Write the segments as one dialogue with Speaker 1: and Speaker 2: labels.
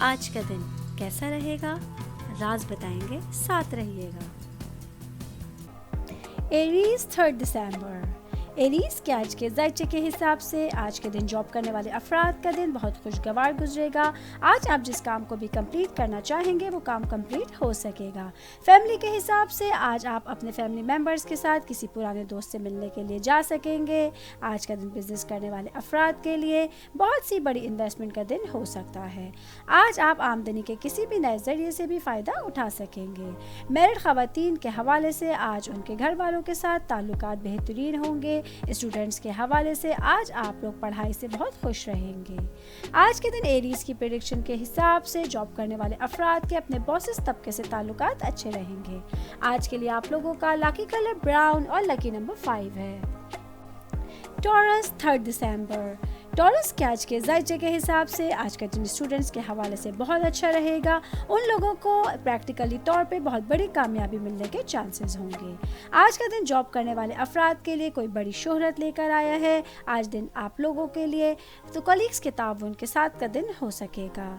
Speaker 1: آج کا دن کیسا رہے گا؟ راز بتائیں گے، ساتھ رہیے گا۔ ایریز 3 دسمبر۔ ایریز کے آج کے ذائچے کے حساب سے آج کے دن جاب کرنے والے افراد کا دن بہت خوشگوار گزرے گا۔ آج آپ جس کام کو بھی کمپلیٹ کرنا چاہیں گے وہ کام کمپلیٹ ہو سکے گا۔ فیملی کے حساب سے آج آپ اپنے فیملی ممبرز کے ساتھ کسی پرانے دوست سے ملنے کے لیے جا سکیں گے۔ آج کا دن بزنس کرنے والے افراد کے لیے بہت سی بڑی انویسٹمنٹ کا دن ہو سکتا ہے۔ آج آپ آمدنی کے کسی بھی نئے ذریعے سے بھی فائدہ اٹھا سکیں گے۔ میرڈ خواتین کے حوالے سے آج ان کے گھر والوں کے ساتھ تعلقات بہترین ہوں گے۔ اسٹوڈنٹس کے حوالے سے آج آپ لوگ پڑھائی سے بہت خوش رہیں گے۔ آج کے دن ایریز کی پریڈکشن کے حساب سے جاب کرنے والے افراد کے اپنے باسز طبقے سے تعلقات اچھے رہیں گے۔ آج کے لیے آپ لوگوں کا لکی کلر براؤن اور لکی نمبر 5 ہے۔ ٹورس 3 دسمبر۔ ٹورس کے آج کے ذائچے کے حساب سے آج کا دن اسٹوڈنٹس کے حوالے سے بہت اچھا رہے گا۔ ان لوگوں کو پریکٹیکلی طور پہ بہت بڑی کامیابی ملنے کے چانسز ہوں گے۔ آج کا دن جاب کرنے والے افراد کے لیے کوئی بڑی شہرت لے کر آیا ہے۔ آج دن آپ لوگوں کے لیے تو کولیگز کے تعاون کے ساتھ کا دن ہو سکے گا۔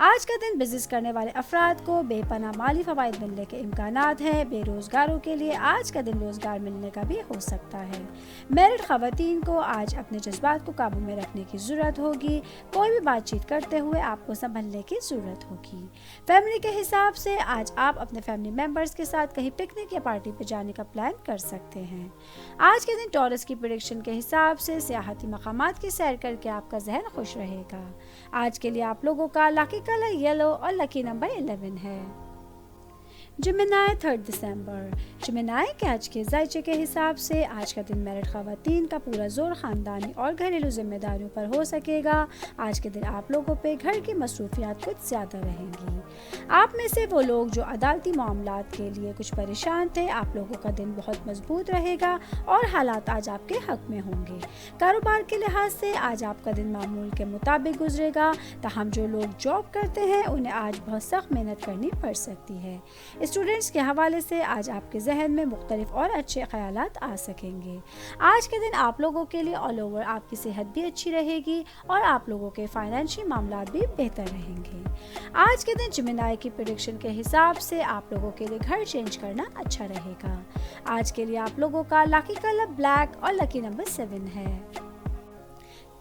Speaker 1: آج کا دن بزنس کرنے والے افراد کو بے پناہ مالی فوائد ملنے کے امکانات ہیں۔ بے روزگاروں کے لیے آج کا دن روزگار ملنے کا بھی ہو سکتا ہے۔ میرڈ خواتین کو آج اپنے جذبات کو قابو میں رکھنے کی ضرورت ہوگی۔ کوئی بھی بات چیت کرتے ہوئے آپ کو سنبھلنے کی ضرورت ہوگی۔ فیملی کے حساب سے آج آپ اپنے فیملی ممبرز کے ساتھ کہیں پکنک یا پارٹی پہ جانے کا پلان کر سکتے ہیں۔ آج کے دن ٹورس کی پریڈکشن کے حساب سے سیاحتی مقامات کی سیر کر کے آپ کا ذہن خوش رہے گا۔ آج کے لیے آپ لوگوں کا لکی کلر یلو اور لکی نمبر 11 ہے۔ جمنائی 3 دسمبر۔ جمنائی کے آج کے ذائچے کے حساب سے آج کا دن میرڈ خواتین کا پورا زور خاندانی اور گھریلو ذمہ داریوں پر ہو سکے گا۔ آج کے دن آپ لوگوں پہ گھر کی مصروفیات کچھ زیادہ رہیں گی۔ آپ میں سے وہ لوگ جو عدالتی معاملات کے لیے کچھ پریشان تھے، آپ لوگوں کا دن بہت مضبوط رہے گا اور حالات آج آپ کے حق میں ہوں گے۔ کاروبار کے لحاظ سے آج آپ کا دن معمول کے مطابق گزرے گا، تاہم جو لوگ جاب کرتے ہیں انہیں آج بہت سخت محنت کرنی پڑ سکتی ہے۔ اسٹوڈنٹس کے حوالے سے آج آپ کے ذہن میں مختلف اور اچھے خیالات آ سکیں گے۔ آج کے دن آپ لوگوں کے لیے آل اوور آپ کی صحت بھی اچھی رہے گی اور آپ لوگوں کے فائنینشیل معاملات بھی بہتر رہیں گے۔ آج کے دن جمنائی کی پریڈکشن کے حساب سے آپ لوگوں کے لیے گھر چینج کرنا اچھا رہے گا۔ آج کے لیے آپ لوگوں کا لکی کلر بلیک اور لکی نمبر 7 ہے۔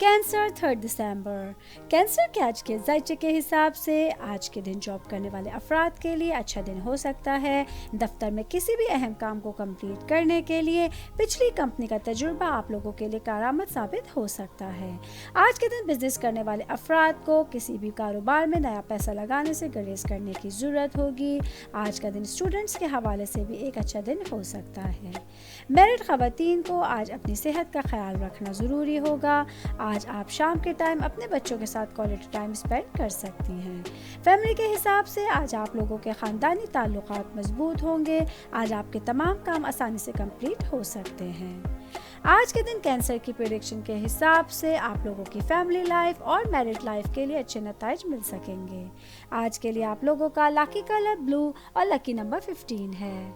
Speaker 1: کینسر 3 دسمبر۔ کینسر کے آج کے ذائچے کے حساب سے آج کے دن جاب کرنے والے افراد کے لیے اچھا دن ہو سکتا ہے۔ دفتر میں کسی بھی اہم کام کو کمپلیٹ کرنے کے لیے پچھلی کمپنی کا تجربہ آپ لوگوں کے لیے کارآمد ثابت ہو سکتا ہے۔ آج کے دن بزنس کرنے والے افراد کو کسی بھی کاروبار میں نیا پیسہ لگانے سے گریز کرنے کی ضرورت ہوگی۔ آج کا دن اسٹوڈنٹس کے حوالے سے بھی ایک اچھا دن ہو سکتا ہے۔ میرڈ خواتین کو آج اپنی صحت کا خیال رکھنا ضروری ہوگا۔ آج آپ شام کے ٹائم اپنے بچوں کے ساتھ کوالٹی ٹائم اسپینڈ کر سکتی ہیں۔ فیملی کے حساب سے آج آپ لوگوں کے خاندانی تعلقات مضبوط ہوں گے۔ آج آپ کے تمام کام آسانی سے کمپلیٹ ہو سکتے ہیں۔ آج کے دن کینسر کی پریڈکشن کے حساب سے آپ لوگوں کی فیملی لائف اور میرڈ لائف کے لیے اچھے نتائج مل سکیں گے۔ آج کے لیے آپ لوگوں کا لکی کلر بلو اور لکی نمبر 15 ہے۔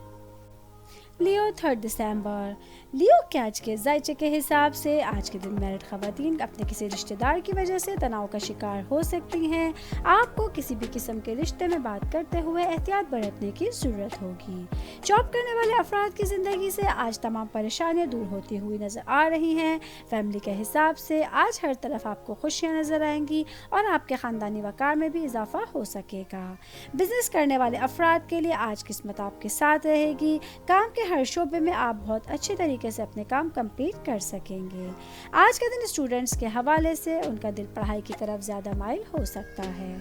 Speaker 1: لیو 3 دسمبر۔ لیو کے آج کے ذائچے کے حساب سے آج کے دن میرڈ خواتین اپنے کسی رشتہ دار کی وجہ سے تناؤ کا شکار ہو سکتی ہیں۔ آپ کو کسی بھی قسم کے رشتے میں بات کرتے ہوئے احتیاط برتنے کی ضرورت ہوگی۔ جاب کرنے والے افراد کی زندگی سے آج تمام پریشانیاں دور ہوتی ہوئی نظر آ رہی ہیں۔ فیملی کے حساب سے آج ہر طرف آپ کو خوشیاں نظر آئیں گی اور آپ کے خاندانی وقار میں بھی اضافہ ہو سکے گا۔ بزنس کرنے والے افراد کے لیے آج قسمت آپ کے ساتھ رہے گی۔ کام کے ہر شعبے میں آپ بہت اچھے طریقے سے اپنے کام کمپلیٹ کر سکیں گے۔ آج کا دن اسٹوڈنٹس کے حوالے سے ان کا دل پڑھائی کی طرف زیادہ مائل ہو سکتا ہے۔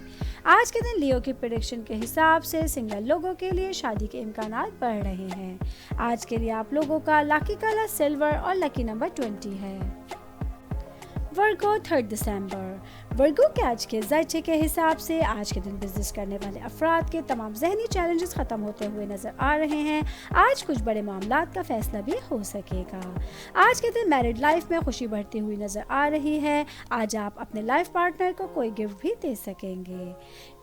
Speaker 1: آج کے دن لیو کی پریڈکشن کے حساب سے سنگل لوگوں کے لیے شادی کے امکانات بڑھ رہے ہیں۔ آج کے لیے آپ لوگوں کا لکی کلر سلور اور لکی نمبر 20 ہے۔ ورگو 3 دسمبر۔ ورگو کے آج کے ذائچے کے حساب سے آج کے دن بزنس کرنے والے افراد کے تمام ذہنی چیلنجز ختم ہوتے ہوئے نظر آ رہے ہیں۔ آج کچھ بڑے معاملات کا فیصلہ بھی ہو سکے گا۔ آج کے دن میرڈ لائف میں خوشی بڑھتی ہوئی نظر آ رہی ہے۔ آج آپ اپنے لائف پارٹنر کو کوئی گفٹ بھی دے سکیں گے۔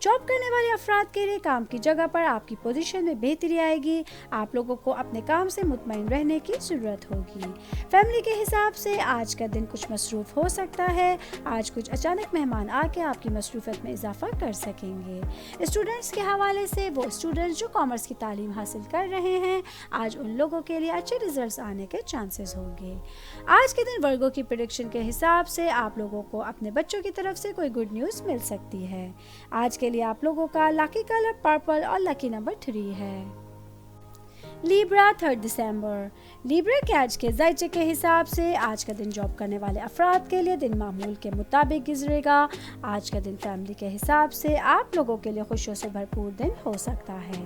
Speaker 1: جاب کرنے والے افراد کے لیے کام کی جگہ پر آپ کی پوزیشن میں بہتری آئے گی۔ آپ لوگوں کو اپنے کام سے مطمئن رہنے کی ضرورت ہوگی۔ فیملی کے حساب سے آج کا دن کچھ مصروف ہو سکتا ہے۔ آج کچھ اچانک مہمان آ کے آپ کی مصروفیت میں اضافہ کر سکیں گے۔ اسٹوڈنٹس کے حوالے سے وہ اسٹوڈنٹس جو کامرس کی تعلیم حاصل کر رہے ہیں، آج ان لوگوں کے لیے اچھے ریزلٹس آنے کے چانسز ہوں گے۔ آج کے دن ورگو کی پریڈکشن کے حساب سے آپ لوگوں کو اپنے بچوں کی طرف سے کوئی گڈ نیوز مل سکتی ہے۔ آج کے لیے آپ لوگوں کا لکی کلر پرپل اور لکی نمبر 3 ہے۔ لیبرا 3 دسمبر، لیبرا کے آج کے ذائچے کے حساب سے آج کا دن جاب کرنے والے افراد کے لیے دن معمول کے مطابق گزرے گا۔ آج کا دن فیملی کے حساب سے آپ لوگوں کے لیے خوشیوں سے بھرپور دن ہو سکتا ہے۔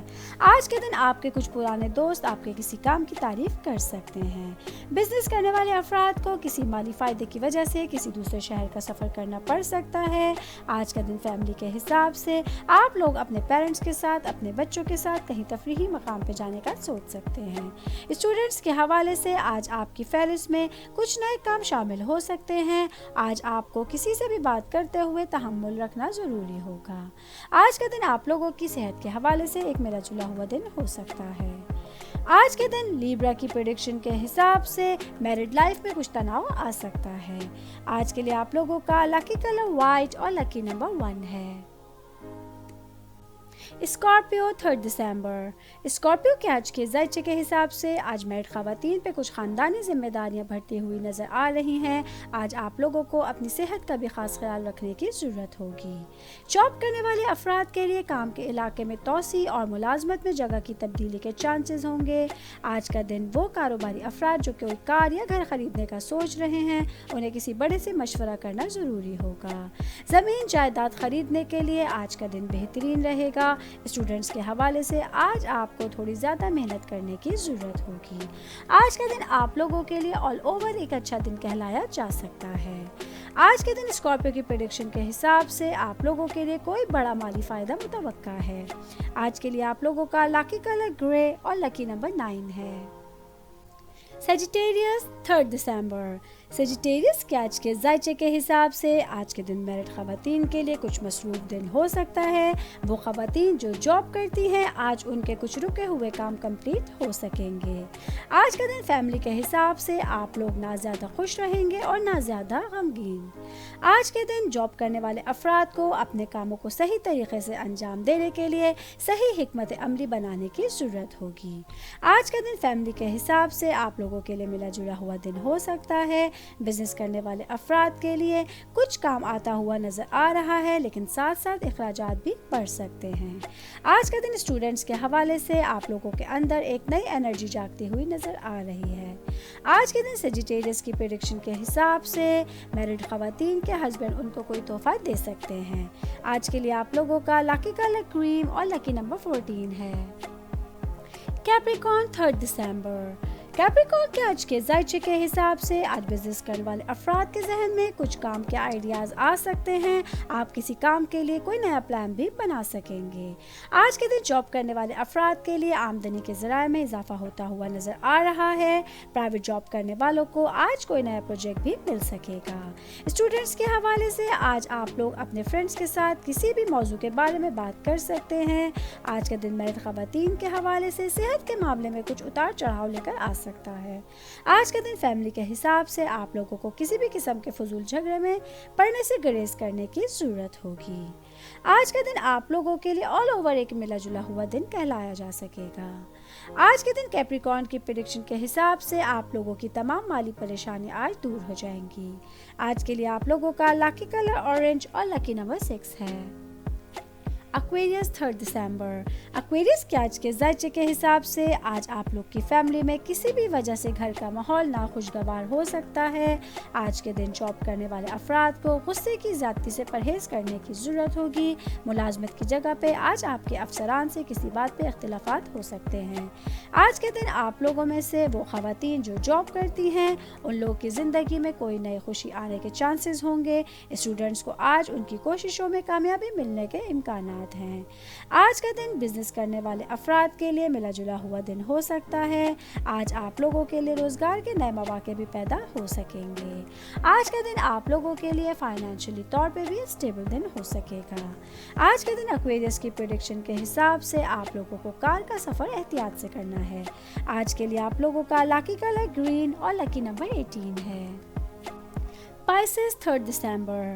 Speaker 1: آج کے دن آپ کے کچھ پرانے دوست آپ کے کسی کام کی تعریف کر سکتے ہیں۔ بزنس کرنے والے افراد کو کسی مالی فائدے کی وجہ سے کسی دوسرے شہر کا سفر کرنا پڑ سکتا ہے۔ آج کا دن فیملی کے حساب سے آپ لوگ اپنے پیرنٹس کے ساتھ، اپنے بچوں کے ساتھ کہیں تفریحی مقام پہ جانے کا سوچ سکتے ہیں۔ اسٹوڈنٹس کے حوالے سے آج آپ کی فہرست میں کچھ نئے کام شامل ہو سکتے ہیں۔ آج آپ کو کسی سے بھی بات کرتے ہوئے تحمل رکھنا ضروری ہوگا۔ آج کا دن آپ لوگوں کی صحت کے حوالے سے ایک ملا جلا ہوا دن ہو سکتا ہے۔ آج کے دن لیبرا کی پریڈکشن کے حساب سے میرڈ لائف میں کچھ تناؤ آ سکتا ہے۔ آج کے لیے آپ لوگوں کا لکی کلر وائٹ اور لکی نمبر 1 ہے۔ اسکارپیو 3 دسمبر، اسکارپیو کے آج کے ذائچے کے حساب سے آج میرڈ خواتین پہ کچھ خاندانی ذمہ داریاں بڑھتی ہوئی نظر آ رہی ہیں۔ آج آپ لوگوں کو اپنی صحت کا بھی خاص خیال رکھنے کی ضرورت ہوگی۔ جاب کرنے والے افراد کے لیے کام کے علاقے میں توسیع اور ملازمت میں جگہ کی تبدیلی کے چانسز ہوں گے۔ آج کا دن وہ کاروباری افراد جو کوئی کار یا گھر خریدنے کا سوچ رہے ہیں، انہیں کسی بڑے سے مشورہ کرنا ضروری ہوگا۔ زمین جائیداد خریدنے کے لیے آج کا دن بہترین رہے گا۔ اسٹوڈنٹس کے حوالے سے آج آپ کو تھوڑی زیادہ محنت کرنے کی ضرورت ہوگی۔ آج کا دن آپ لوگوں کے لیے آل اوور ایک اچھا دن کہلایا جا سکتا ہے۔ آج کے دن اسکارپیو کی پریڈکشن کے حساب سے آپ لوگوں کے لیے کوئی بڑا مالی فائدہ متوقع ہے۔ آج کے لیے آپ لوگوں کا لکی کلر گرے اور لکی نمبر 9 ہے۔ سیجیٹیریس 3 دسمبر، سیجیٹیریس کے آج کے ذائچے کے حساب سے آج کے دن میرڈ خواتین کے لیے کچھ مصروف دن ہو سکتا ہے۔ وہ خواتین جو جاب کرتی ہیں، آج ان کے کچھ رکے ہوئے کام کمپلیٹ ہو سکیں گے۔ آج کا دن فیملی کے حساب سے آپ لوگ نہ زیادہ خوش رہیں گے اور نہ زیادہ غمگین۔ آج کے دن جاب کرنے والے افراد کو اپنے کاموں کو صحیح طریقے سے انجام دینے کے لیے صحیح حکمت عملی بنانے کی ضرورت ہوگی۔ آج کا دن فیملی کے حساب سے آپ لوگوں کے لیے ملا جلا ہوا دن ہو سکتا ہے۔ بزنس کرنے والے افراد کے لیے کچھ کام آتا ہوا نظر آ رہا ہے، لیکن ساتھ ساتھ اخراجات بھی بڑھ سکتے ہیں۔ آج کا دن اسٹوڈنٹس کے حوالے سے آپ لوگوں کے اندر ایک نئی انرجی جاگتی ہوئی نظر آ رہی ہے۔ آج کے دن سیجیٹیریس کی پریڈکشن کے حساب سے میرڈ خواتین کے ہسبینڈ ان کو کوئی تحفہ دے سکتے ہیں۔ آج کے لیے آپ لوگوں کا لکی کلر کریم اور لکی نمبر 14 ہے۔ کیپریکارن 3 دسمبر، کیپریکارن کے آج کے ذائچے کے حساب سے آج بزنس کرنے والے افراد کے ذہن میں کچھ کام کے آئیڈیاز آ سکتے ہیں۔ آپ کسی کام کے لیے کوئی نیا پلان بھی بنا سکیں گے۔ آج کے دن جاب کرنے والے افراد کے لیے آمدنی کے ذرائع میں اضافہ ہوتا ہوا نظر آ رہا ہے۔ پرائیویٹ جاب کرنے والوں کو آج کوئی نیا پروجیکٹ بھی مل سکے گا۔ اسٹوڈنٹس کے حوالے سے آج آپ لوگ اپنے فرینڈس کے ساتھ کسی بھی موضوع کے بارے میں بات کر سکتے ہیں۔ آج کا دن میرڈ خواتین کے حوالے سے صحت کے معاملے میں کچھ اتار چڑھاؤ لے کر آ سکتا ہے۔ آج کے دن فیملی کے حساب سے آپ لوگوں کو کسی بھی قسم کے فضول جھگڑے میں پڑنے سے گریز کرنے کی ضرورت ہوگی۔ آج کا دن آپ لوگوں کے لیے آل اوور ایک ملا جلا ہوا دن کہلایا جا سکے گا۔ آج کے دن کیپریکارن کی پریڈکشن کے حساب سے آپ لوگوں کی تمام مالی پریشانی آج دور ہو جائیں گی۔ آج کے لیے آپ لوگوں کا لکی کلر اورنج اور لکی نمبر 6 ہے۔ ایکویریس 3 دسمبر، ایکویریس کے آج کے ذائچے کے حساب سے آج آپ لوگ کی فیملی میں کسی بھی وجہ سے گھر کا ماحول ناخوشگوار ہو سکتا ہے۔ آج کے دن جاب کرنے والے افراد کو غصے کی زیادتی سے پرہیز کرنے کی ضرورت ہوگی۔ ملازمت کی جگہ پہ آج آپ کے افسران سے کسی بات پہ اختلافات ہو سکتے ہیں۔ آج کے دن آپ لوگوں میں سے وہ خواتین جو جاب کرتی ہیں، ان لوگوں کی زندگی میں کوئی نئی خوشی آنے کے چانسز ہوں گے۔ اسٹوڈنٹس کو آج ان کی کوششوں میں کامیابی ملنے کے امکانات ہیں۔ آج کا دن بزنس کرنے والے افراد کے لیے ملا جلا ہوا دن ہو سکتا ہے۔ آج آپ لوگوں کے لیے روزگار کے نئے مواقع بھی پیدا ہو سکیں گے۔ آج کا دن آپ لوگوں کے لیے فائنینشلی طور پہ بھی اسٹیبل دن ہو سکے گا۔ آج کے دن ایکویریس کی پریڈکشن کے حساب سے آپ لوگوں کو کار کا سفر احتیاط سے کرنا ہے۔ آج کے لیے آپ لوگوں کا لکی کلر گرین اور لکی نمبر 18 ہے۔ پائسس 3 دسمبر،